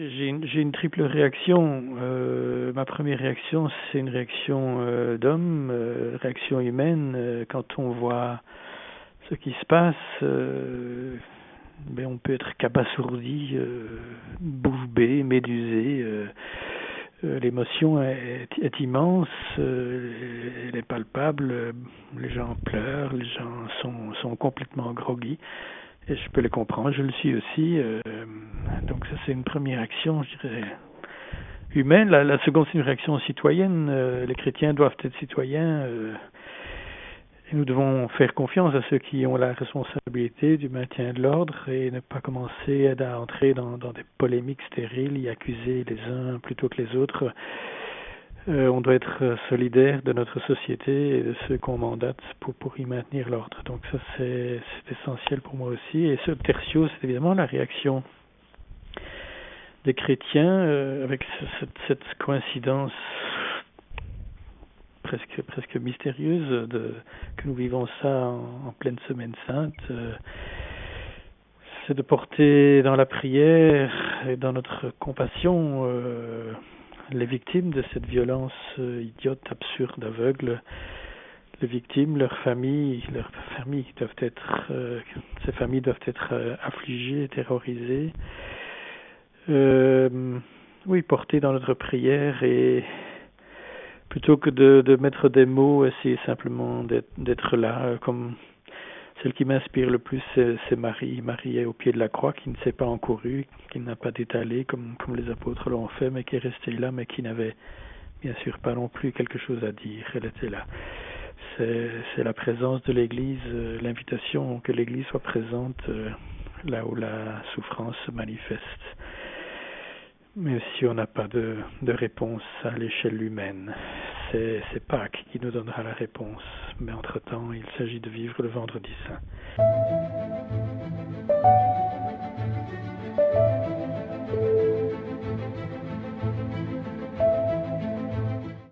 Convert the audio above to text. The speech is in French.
J'ai une triple réaction. Ma première réaction, c'est une réaction d'homme, réaction humaine. Quand on voit ce qui se passe, on peut être qu'abasourdi, bouche bée, médusé. L'émotion est immense, elle est palpable. Les gens pleurent, les gens sont complètement groggy. Et je peux les comprendre, je le suis aussi. Donc ça, c'est une première action, je dirais, humaine. La seconde, c'est une réaction citoyenne. Les chrétiens doivent être citoyens. Et nous devons faire confiance à ceux qui ont la responsabilité du maintien de l'ordre et ne pas commencer à entrer dans des polémiques stériles, y accuser les uns plutôt que les autres. On doit être solidaire de notre société et de ceux qu'on mandate pour y maintenir l'ordre. Donc ça, c'est essentiel pour moi aussi. Et ce tertio, c'est évidemment la réaction des chrétiens avec cette coïncidence presque mystérieuse que nous vivons ça en pleine semaine sainte. C'est de porter dans la prière et dans notre compassion les victimes de cette violence idiote, absurde, aveugle. Les victimes, leurs familles doivent être, ces familles doivent être affligées, terrorisées. Oui, portées dans notre prière et plutôt que de mettre des mots, essayer simplement d'être là. Comme celle qui m'inspire le plus, c'est Marie. Marie est au pied de la croix, qui ne s'est pas encourue, qui n'a pas détalé comme les apôtres l'ont fait, mais qui est restée là, mais qui n'avait bien sûr pas non plus quelque chose à dire. Elle était là. C'est la présence de l'Église, l'invitation que l'Église soit présente là où la souffrance se manifeste. Mais si on n'a pas de réponse à l'échelle humaine, c'est Pâques qui nous donnera la réponse. Mais entre-temps, il s'agit de vivre le vendredi saint.